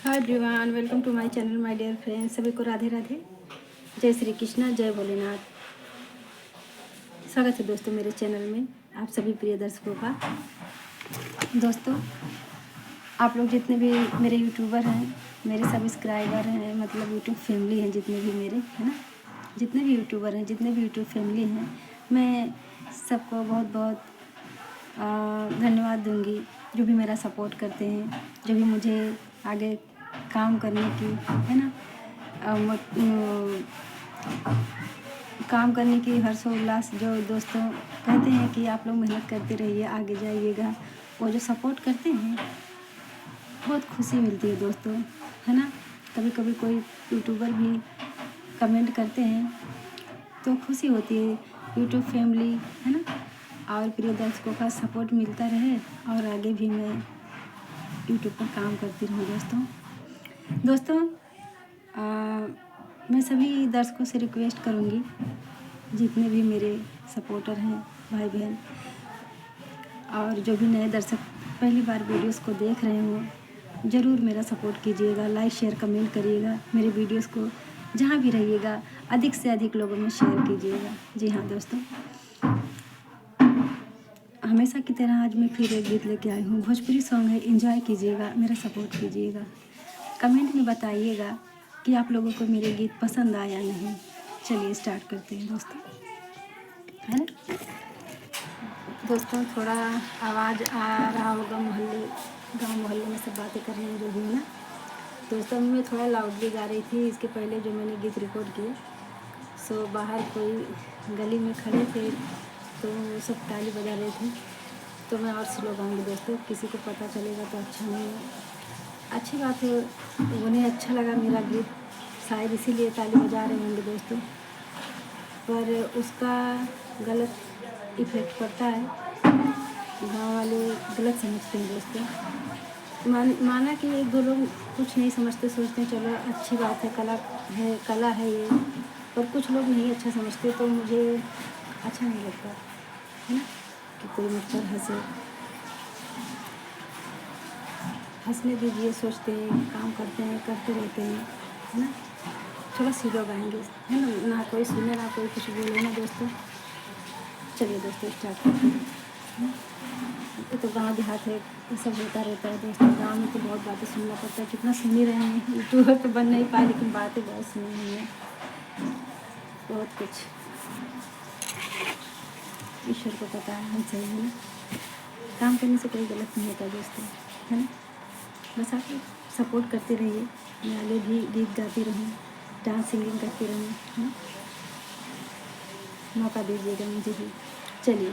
Hi everyone, welcome to my channel my dear friends. सभी को राधे राधे, जय श्री कृष्णा, जय भोलेनाथ। स्वागत है दोस्तों मेरे चैनल में आप सभी प्रिय दर्शकों का। दोस्तों, आप लोग जितने भी मेरे यूट्यूबर हैं, मेरे सब्सक्राइबर हैं, मतलब यूट्यूब फैमिली हैं, जितने भी मेरे है ना, जितने भी यूट्यूबर हैं, जितने भी यूट्यूब फैमिली हैं, मैं सबको बहुत बहुत धन्यवाद दूंगी जो भी मेरा सपोर्ट करते हैं, जो भी मुझे आगे काम करने की है ना, काम करने की हर्षोल्लास, जो दोस्तों कहते हैं कि आप लोग मेहनत करते रहिए, आगे जाइएगा, वो जो सपोर्ट करते हैं बहुत खुशी मिलती है दोस्तों, है ना। कभी कभी कोई यूट्यूबर भी कमेंट करते हैं तो खुशी होती है। यूट्यूब फैमिली है ना, और प्रिय दर्शकों का सपोर्ट मिलता रहे और आगे भी मैं यूट्यूब पर काम करती रहूँ दोस्तों। मैं सभी दर्शकों से रिक्वेस्ट करूँगी, जितने भी मेरे सपोर्टर हैं, भाई बहन, और जो भी नए दर्शक पहली बार वीडियोस को देख रहे हो, ज़रूर मेरा सपोर्ट कीजिएगा, लाइक शेयर कमेंट करिएगा, मेरे वीडियोस को जहाँ भी रहिएगा अधिक से अधिक लोगों में शेयर कीजिएगा। जी हाँ दोस्तों, हमेशा की तरह आज मैं फिर एक गीत लेके आई हूँ। भोजपुरी सॉन्ग है, एंजॉय कीजिएगा, मेरा सपोर्ट कीजिएगा, कमेंट में बताइएगा कि आप लोगों को मेरे गीत पसंद आया नहीं। चलिए स्टार्ट करते हैं दोस्तों, है ना। दोस्तों, थोड़ा आवाज़ आ रहा होगा, गांव मोहल्ले में सब बातें कर रहे हैं जो भी है ना। दोस्तों, मैं थोड़ा लाउडली गा रही थी इसके पहले जो मैंने गीत रिकॉर्ड किए। सो बाहर कोई गली में खड़े थे तो सब ताली बजा रहे थे, तो मैं और स्लो गाऊंगी दोस्तों, किसी को पता चलेगा तो अच्छा नहीं है। अच्छी बात है, उन्हें अच्छा लगा मेरा गीत, शायद इसीलिए ताली बजा रहे होंगे दोस्तों, पर उसका गलत इफेक्ट पड़ता है, गाँव वाले गलत समझते हैं दोस्तों। माना कि एक दो लोग कुछ नहीं समझते, सोचते हैं चलो अच्छी बात है, कला है ये, पर कुछ लोग नहीं अच्छा समझते, तो मुझे अच्छा नहीं लगता है ना कि कोई मुझ पर हंसने दीजिए, सोचते हैं, काम करते हैं, करते रहते हैं, है ना। थोड़ा सीधो गाएंगे, है ना कोई सुने ना कोई कुछ बोले ना दोस्तों। चलिए दोस्तों स्टार्ट करते हैं। ये तो गांव देहात है, ये सब होता रहता है दोस्तों। गांव में तो बहुत बातें सुनना पड़ता है, कितना सुन ही रहे हैं, यूट्यूबर तो बन नहीं पाए, लेकिन बातें बहुत सुनी हुई हैं, बहुत कुछ ईश्वर को पता है। सही है ना, काम करने से कोई गलत नहीं होता दोस्तों, है ना। बस आप सपोर्ट करते रहिए, मैं आगे भी गीत गाती रहूँ, डांस सिंगिंग करती रहूँ, है ना। मौका दीजिएगा मुझे भी। चलिए,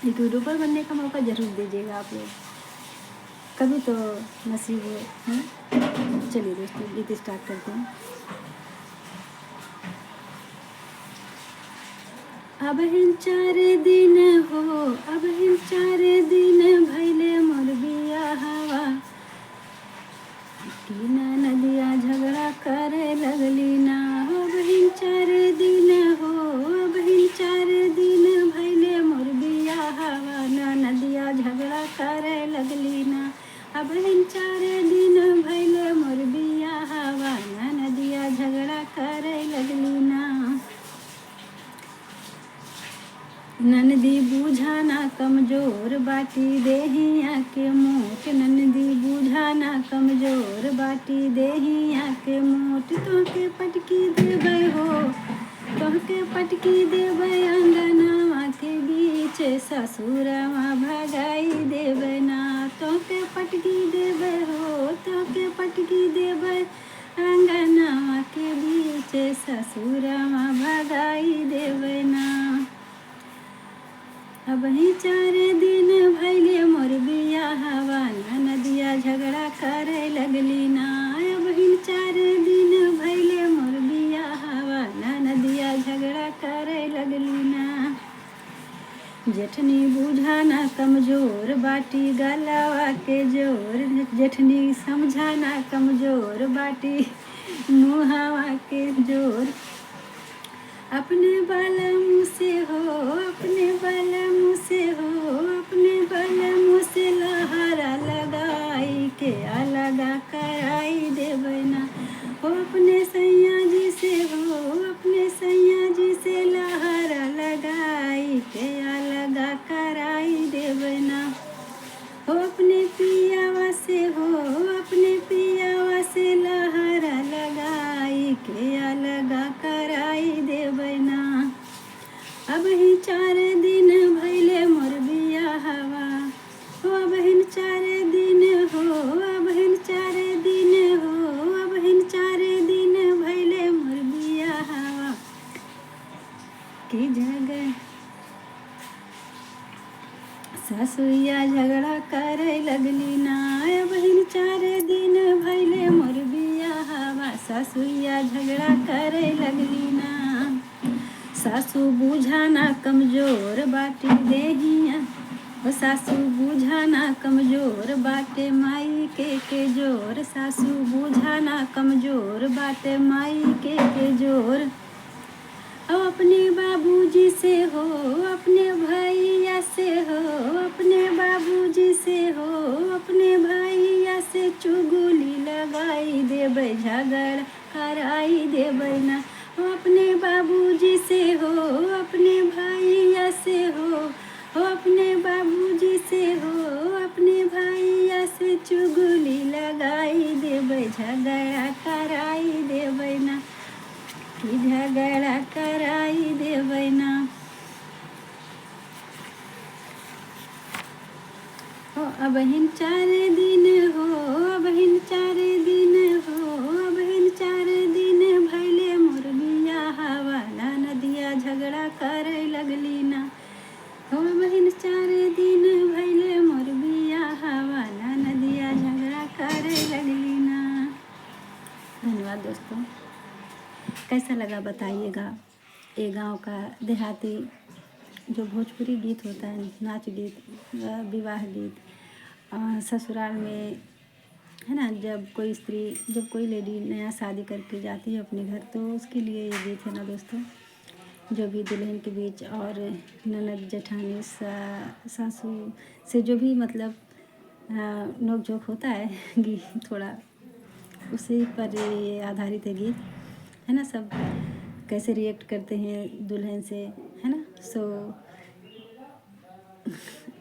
एक यूट्यूबर बनने का मौका ज़रूर दीजिएगा आप लोग, कभी तो नसीब हो, है ना। चलिए दोस्तों गीत स्टार्ट करते हैं। अब हिन 4 दिन हो, अब हिन 4 दिन भैले मोर बियाहवा, टीना नदिया झगड़ा करे लगली ना। अब हिन 4 दिन हो, अब हिन 4 दिन भैले मोर बियाहवा, ना नदिया झगड़ा करे लगली ना। अब हिन 4 दिन भैले मोर बियाहवा, ना नदिया झगड़ा करे लगली ना। ननदी बूझाना कमजोर बाटी देहिया के मोट, ननदी बूझाना कमजोर बाटी देहिया के मोट। तोहके पटकी देबै हो, तोहके पटकी देबै अंगनवा के बीच, ससुरवा भगाई देबै ना। तोहके पटकी देबै हो, तोहके पटकी देबै अंगनवा के बीच, ससुरवा भगाई देबै ना। अब ही 4 दिन भैले मोर बियाहवा, ना नदिया झगड़ा करे लगली ना। अब ही 4 दिन भैले मोर बियाहवा, ना नदिया झगड़ा करे लगली ना। जेठनी बूझाना कमजोर बाटी गलवा के जोर, जेठनी समझाना कमजोर बाटी मुहावा के जोर। अपने बालम से हो, अपने बालम से हो, अपने बालम से लहरा लगाई के लगा कराई देबै ना। हो अपने सैया जी से हो, अपने सैया जी से लहरा लगाई के अलगा कराई देबै ना। हो अपने पियावा से हो, अपने पियावा से लहरा लगाई के अलगा कराई देबै ना। अब ही 4 दिन भैले मोर बियाहवा हो, अब हिन 4 दिन हो, अब हिन 4 दिन हो, अब हिन 4 दिन भैले मोर बियाहवा की जगह सासुया झगड़ा करे लगली ना। अब हिन 4 दिन भैले मोर बियाहवा सासुया झगड़ा करे लगली ना। सासू बुझाना कमजोर बाटी देहिया हो, सासू बुझाना कमजोर बाटे माई के जोर। सासू बुझाना कमजोर बाटे माई के जोर। अब अपने बाबूजी से हो, अपने भैया से हो, अपने बाबूजी से हो, अपने भैया से चुगली लगाई देबै झगड़ा कराई देबै ना। हो अपने बाबूजी से हो, अपने भैया से हो, हो अपने बाबूजी से हो, अपने भैया से चुगली लगाई देबै झगड़ा कराई देबै ना। कि झगड़ा कराई देबै ना। हो अब हिन 4 दिन हो, अब हिन 4 दिन हो, अब हिन 4 दिन भैले मोर बियाहवा नदिया झगड़ा करे लगली ना। हो अब हिन 4 दिन भैले मोर बियाहवा नदिया झगड़ा करे लगली ना। धन्यवाद दोस्तों। कैसा लगा बताइएगा। ये गांव का देहाती जो भोजपुरी गीत होता है, नाच गीत, विवाह गीत, ससुराल में है ना, जब कोई स्त्री, जब कोई लेडी नया शादी करके जाती है अपने घर, तो उसके लिए ये गीत है ना दोस्तों। जो भी दुल्हन के बीच और ननद जेठानी सासू से जो भी मतलब नोक झोंक होता है गीत थोड़ा उसी पर ये आधारित है गीत, है ना। सब कैसे रिएक्ट करते हैं दुल्हन से, है ना। सो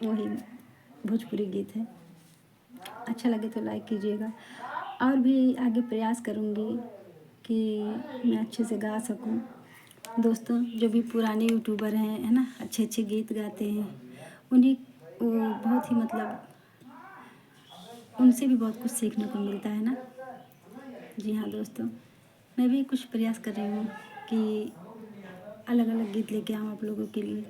वही भोजपुरी गीत है। अच्छा लगे तो लाइक कीजिएगा। और भी आगे प्रयास करूँगी कि मैं अच्छे से गा सकूँ। दोस्तों जो भी पुराने यूट्यूबर हैं, है ना, अच्छे अच्छे गीत गाते हैं, उन्हीं वो बहुत ही मतलब उनसे भी बहुत कुछ सीखने को मिलता है ना। जी हाँ दोस्तों, मैं भी कुछ प्रयास कर रही हूँ कि अलग अलग गीत लेके आऊँ आप लोगों के लिए।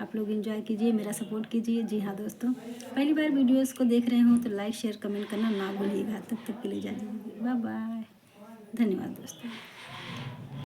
आप लोग एंजॉय कीजिए, मेरा सपोर्ट कीजिए। जी हाँ दोस्तों, पहली बार वीडियोस को देख रहे हो तो लाइक शेयर कमेंट करना ना भूलिएगा। तब तक के लिए जा दीजिए, बाय बाय। धन्यवाद दोस्तों।